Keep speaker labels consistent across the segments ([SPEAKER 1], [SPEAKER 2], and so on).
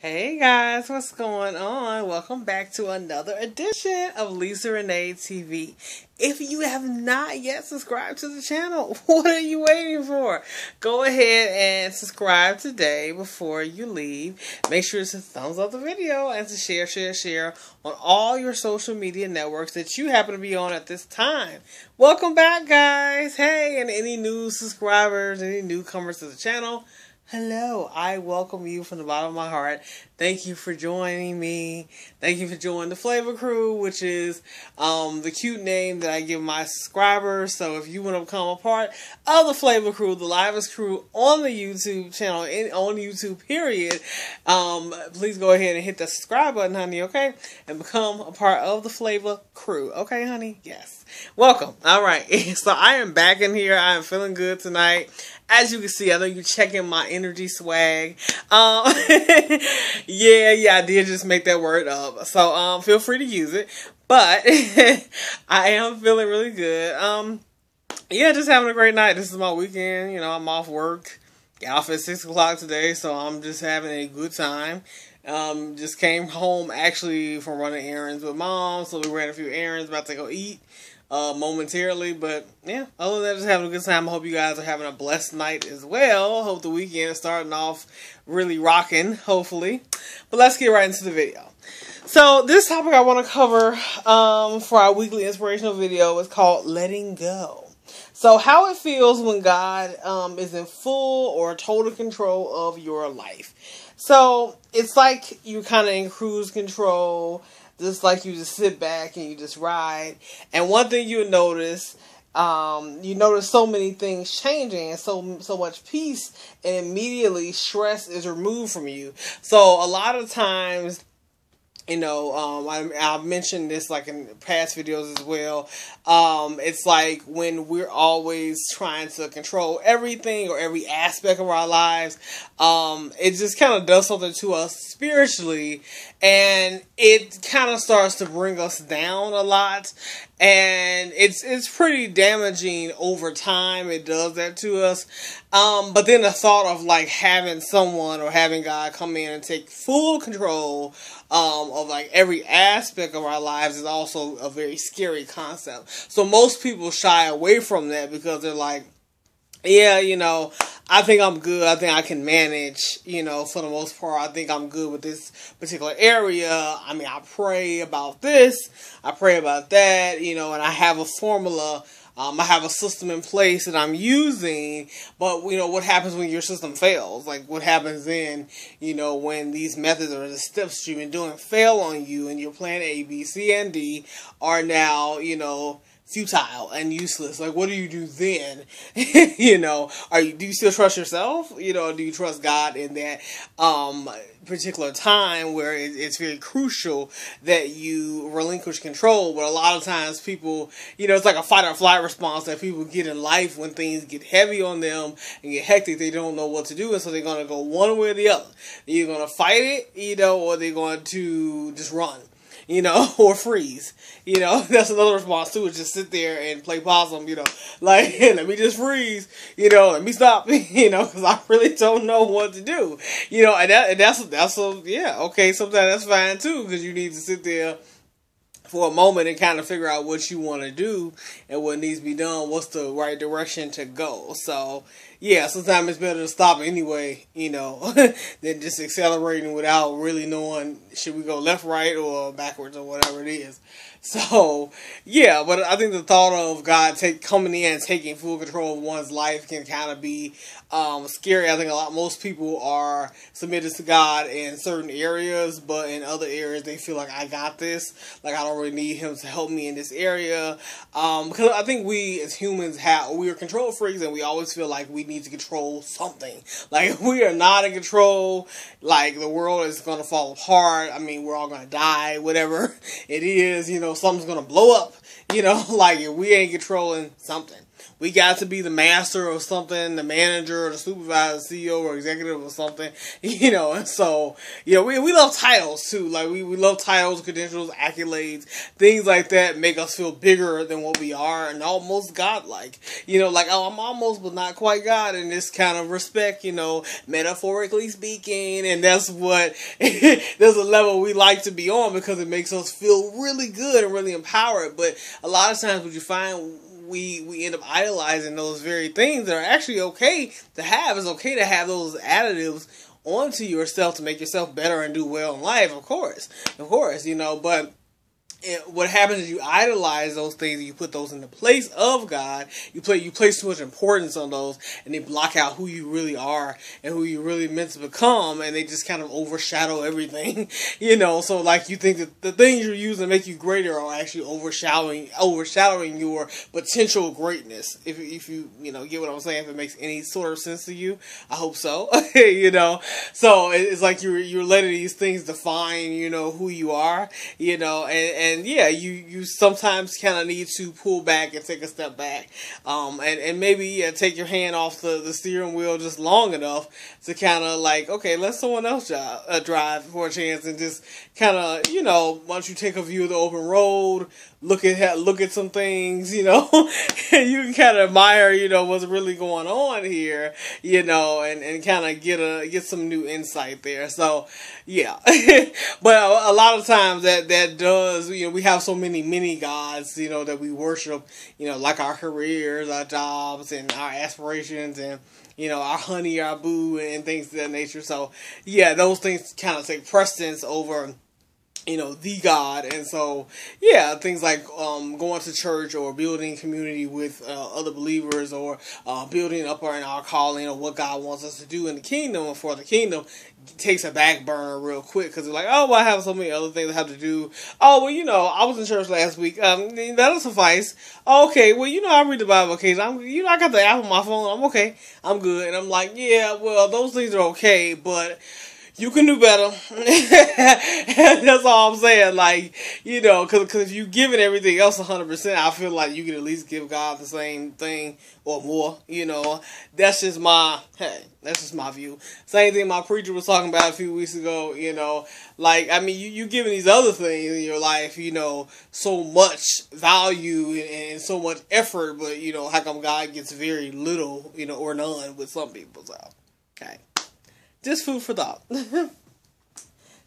[SPEAKER 1] Hey guys, what's going on? Welcome back to another edition of Lisa Renee TV. If you have not yet subscribed to the channel, what are you waiting for? Go ahead and subscribe today before you leave. Make sure to thumbs up the video and to share on all your social media networks that you happen to be on at this time. Welcome back, guys. Hey, and any new subscribers, any newcomers to the channel, hello, I welcome you from the bottom of my heart. Thank you for joining me. Thank you for joining the Flavor Crew, which is the cute name that I give my subscribers. So if you want to become a part of the Flavor Crew, the livest crew on the YouTube channel, on YouTube period, please go ahead and hit the subscribe button, honey, okay? And become a part of the Flavor Crew. Okay, honey? Yes. Welcome. All right. So I am back in here. I am feeling good tonight. As you can see, I know you're checking my energy swag. Yeah, I did just make that word up. So, feel free to use it. But, I am feeling really good. Yeah, just having a great night. This is my weekend. You know, I'm off work. Got off at 6 o'clock today, so I'm just having a good time. Just came home, actually, from running errands with Mom. So, we ran a few errands, about to go eat. Momentarily, but yeah, other than that, just having a good time. I hope you guys are having a blessed night as well. Hope the weekend is starting off really rocking, hopefully. But let's get right into the video. So this topic I want to cover for our weekly inspirational video is called Letting Go. So how it feels when God is in full or total control of your life. So it's like you're kind of in cruise control. Just like you just sit back and you just ride. And one thing you notice so many things changing and so much peace, and immediately stress is removed from you. So a lot of times, you know, I've mentioned this like in past videos as well. It's like when we're always trying to control everything or every aspect of our lives, it just kind of does something to us spiritually, and it kind of starts to bring us down a lot, and it's pretty damaging over time. It does that to us. But then the thought of like having someone or having God come in and take full control of like every aspect of our lives is also a very scary concept. So most people shy away from that because they're like, yeah, you know, I think I'm good. I think I can manage, you know, for the most part. I think I'm good with this particular area. I mean, I pray about this. I pray about that, you know, and I have a formula. I have a system in place that I'm using, but, you know, what happens when your system fails? Like, what happens then, you know, when these methods or the steps you've been doing fail on you and your plan A, B, C, and D are now, you know, futile and useless? Like, what do you do then? You know, do you still trust yourself? You know, do you trust God in that particular time where it's very crucial that you relinquish control? But a lot of times people, you know, it's like a fight or flight response that people get in life when things get heavy on them and get hectic. They don't know what to do, and so they're going to go one way or the other. They're either going to fight it, you know, or they're going to just run, you know, or freeze. You know, that's another response too, is just sit there and play possum, you know, like, let me just freeze, you know, let me stop, you know, because I really don't know what to do, you know, and that's yeah, okay, sometimes that's fine too, because you need to sit there for a moment and kind of figure out what you want to do and what needs to be done, what's the right direction to go. So, yeah, sometimes it's better to stop anyway, you know, than just accelerating without really knowing, should we go left, right, or backwards, or whatever it is. So, yeah, but I think the thought of God coming in and taking full control of one's life can kind of be scary. I think most people are submitted to God in certain areas, but in other areas they feel like, I got this. Like, I don't really need Him to help me in this area. Because I think we as humans we are control freaks, and we always feel like we need to control something. Like, if we are not in control, like, the world is going to fall apart. I mean, we're all going to die, whatever it is, you know, something's going to blow up, you know, like, if we ain't controlling something. we got to be the master or something, the manager or the supervisor, CEO or executive or something, and so, we love titles too. Like, we love titles, credentials, accolades, things like that make us feel bigger than what we are and almost godlike. Like, oh, I'm almost but not quite God in this kind of respect, metaphorically speaking, and that's what, there's a level we like to be on because it makes us feel really good and really empowered. But a lot of times what you find, we end up idolizing those very things that are actually okay to have. It's okay to have those additives onto yourself to make yourself better and do well in life, of course, but what happens is you idolize those things and you put those in the place of God. You place too much importance on those, and they block out who you really are and who you really meant to become, and they just kind of overshadow everything. So like, you think that the things you're using to make you greater are actually overshadowing your potential greatness. If you get what I'm saying, if it makes any sort of sense to you, I hope so. So it's like you're letting these things define who you are, and yeah, you sometimes kind of need to pull back and take a step back, and maybe take your hand off the steering wheel just long enough to kind of like, okay, let someone else drive for a chance, and just kind of, once you take a view of the open road, look at some things, and you can kind of admire, what's really going on here, and kind of get some new insight there. So yeah, but a lot of times that does, we have so many gods, that we worship, like our careers, our jobs, and our aspirations, and our honey, our boo, and things of that nature. So yeah, those things kind of take precedence over the God. And so, yeah, things like going to church or building community with other believers, or building up in our calling, or what God wants us to do in the kingdom or for the kingdom, takes a back burner real quick, because it's like, oh, well, I have so many other things I have to do. Oh, well, I was in church last week. That'll suffice. Okay, well, I read the Bible occasionally. I got the app on my phone. I'm okay. I'm good. And I'm like, yeah, well, those things are okay, but you can do better. That's all I'm saying. Like, because if you give it everything else 100%, I feel like you can at least give God the same thing or more. That's just my view. Same thing my preacher was talking about a few weeks ago. Like, I mean, you giving these other things in your life, so much value and so much effort, but how come God gets very little, or none with some people? So, okay. Just food for thought.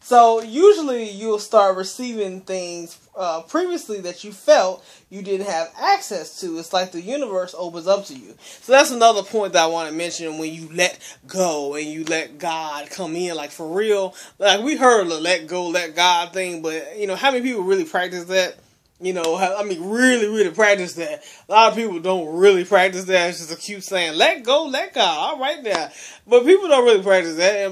[SPEAKER 1] So usually you'll start receiving things previously that you felt you didn't have access to. It's like the universe opens up to you. So that's another point that I want to mention, when you let go and you let God come in, like, for real. Like, we heard the let go, let God thing, but how many people really practice that? Really, really practice that. A lot of people don't really practice that. It's just a cute saying, let go, let God. All right now. But people don't really practice that.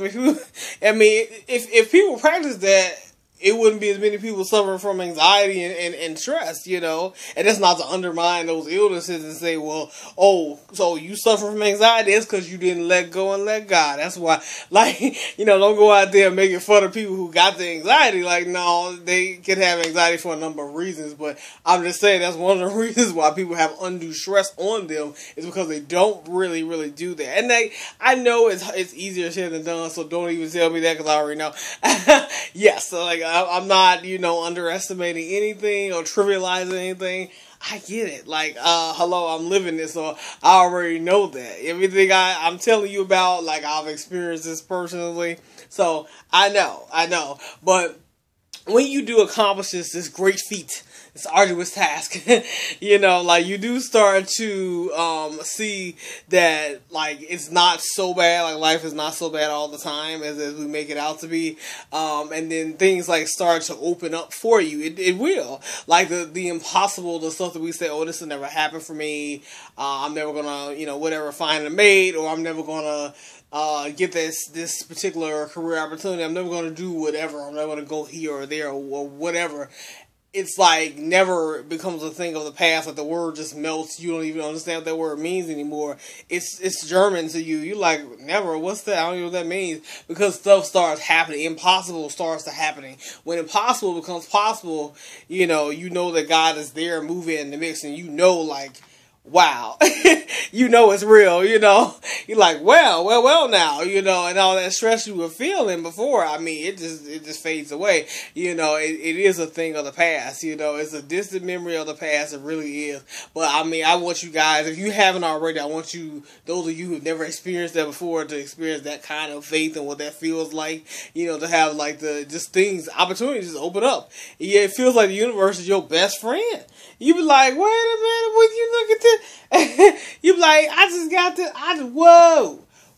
[SPEAKER 1] If people practice that, it wouldn't be as many people suffering from anxiety and stress, And that's not to undermine those illnesses and say, well, oh, so you suffer from anxiety, it's because you didn't let go and let God. That's why, like, don't go out there making fun of people who got the anxiety. Like, no, they can have anxiety for a number of reasons, but I'm just saying that's one of the reasons why people have undue stress on them, is because they don't really, really do that. And I know it's easier said than done, so don't even tell me that, because I already know. Yes, so like, I'm not, underestimating anything or trivializing anything. I get it. Like, hello, I'm living this, so I already know that. Everything I'm telling you about, like, I've experienced this personally. So, I know. But when you do accomplish this great feat, this arduous task, like, you do start to see that, like, it's not so bad, like, life is not so bad all the time as we make it out to be, and then things, like, start to open up for you. It will. Like, the impossible, the stuff that we say, oh, this will never happen for me, I'm never gonna, whatever, find a mate, or I'm never gonna get this particular career opportunity, I'm never gonna do whatever, I'm never gonna go here or there or whatever. It's like never becomes a thing of the past. Like, the word just melts. You don't even understand what that word means anymore. It's German to you. You like, never. What's that? I don't know what that means. Because stuff starts happening. Impossible starts to happening. When impossible becomes possible, you know that God is there moving in the mix, and like, wow, you know it's real, you know. You're like, well now, you know, and all that stress you were feeling before, I mean, it just fades away. You know, it is a thing of the past, you know, it's a distant memory of the past, it really is. But I mean, I want you guys, if you haven't already, I want you, those of you who've never experienced that before, to experience that kind of faith and what that feels like, you know, to have like the, just things, opportunities just open up. Yeah, it feels like the universe is your best friend. You be like, wait a minute, would you look at this? You be like, I just got this,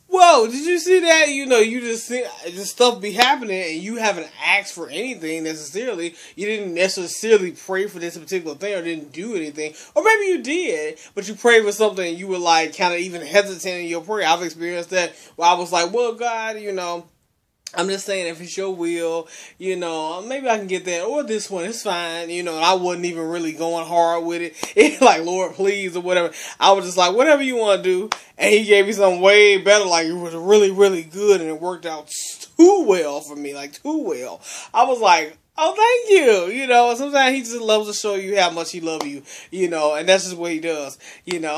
[SPEAKER 1] whoa, did you see that? You know, you just see this stuff be happening and you haven't asked for anything necessarily. You didn't necessarily pray for this particular thing or didn't do anything. Or maybe you did, but you prayed for something and you were like kind of even hesitant in your prayer. I've experienced that where I was like, well, God, you know, I'm just saying, if it's your will, you know, maybe I can get that, or this one, it's fine, you know, and I wasn't even really going hard with it. It's like, Lord, please, or whatever. I was just like, whatever you want to do, and he gave me something way better, like, it was really, really good, and it worked out too well for me, like, too well. I was like, oh, thank you. You know, sometimes he just loves to show you how much he loves you, you know, and that's just what he does, you know.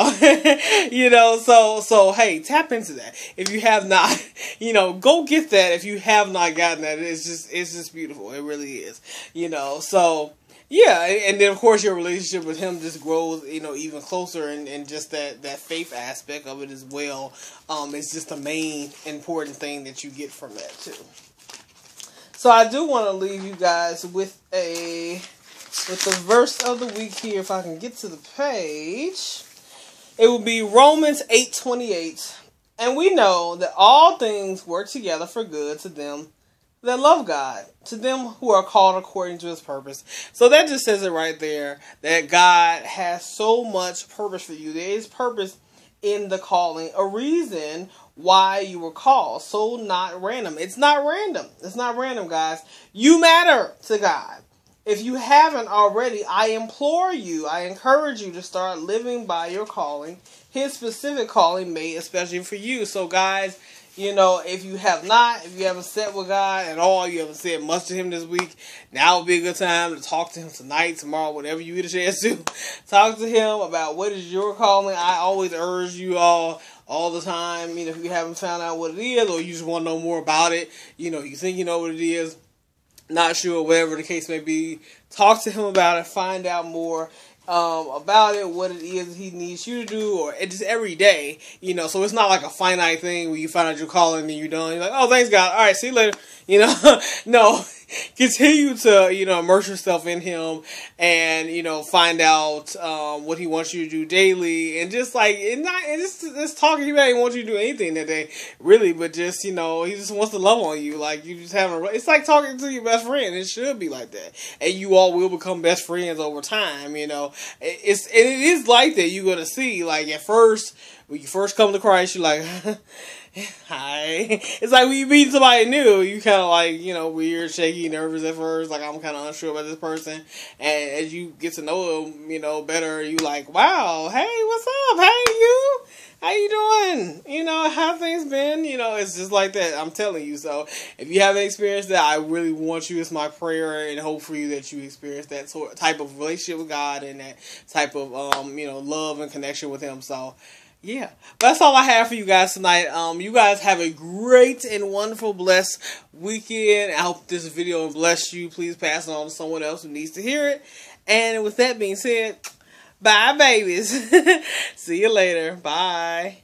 [SPEAKER 1] You know, so, hey, tap into that. If you have not, you know, go get that if you have not gotten that. It's just beautiful. It really is, you know, so. Yeah, and then of course your relationship with him just grows, you know, even closer, and just that faith aspect of it as well. It's just the main important thing that you get from that too. So I do want to leave you guys with the verse of the week here. If I can get to the page, it will be Romans 8:28, and we know that all things work together for good to them that love God, to them who are called according to His purpose. So that just says it right there, that God has so much purpose for you. There is purpose in the calling, a reason why you were called. So not random. It's not random. It's not random, guys. You matter to God. If you haven't already, I implore you, I encourage you to start living by your calling, His specific calling made especially for you. So guys, you know, if you haven't sat with God at all, you haven't said much to Him this week, now would be a good time to talk to Him tonight, tomorrow, whatever you get a chance to. Talk to Him about what is your calling. I always urge you all the time, you know, if you haven't found out what it is, or you just want to know more about it, you know, you think you know what it is, not sure, whatever the case may be, talk to Him about it, find out more about it, what it is He needs you to do, or it's just every day, you know, so it's not like a finite thing where you find out your calling and you're done. You're like, oh, thanks God, alright, see you later, you know. No, continue to, you know, immerse yourself in Him, and, you know, find out what He wants you to do daily, and just like, just talking, He doesn't want you to do anything that day, really, but just, you know, He just wants to love on you, like, you just have it's like talking to your best friend. It should be like that, and you all will become best friends over time, you know. It is like that. You're gonna see, like, at first, when you first come to Christ, you're like, hi. It's like when you meet somebody new, you kind of like, you know, weird, shaky, nervous at first, like, I'm kind of unsure about this person, and as you get to know them, you know, better, you like, wow, hey, what's up, hey, you, how you doing, you know, how things been, you know, it's just like that, I'm telling you. So, if you haven't experienced that, I really want you, it's my prayer and hope for you that you experience that type of relationship with God, and that type of, you know, love and connection with Him. So, yeah, that's all I have for you guys tonight. You guys have a great and wonderful, blessed weekend. I hope this video blessed you. Please pass it on to someone else who needs to hear it. And with that being said, bye, babies. See you later. Bye.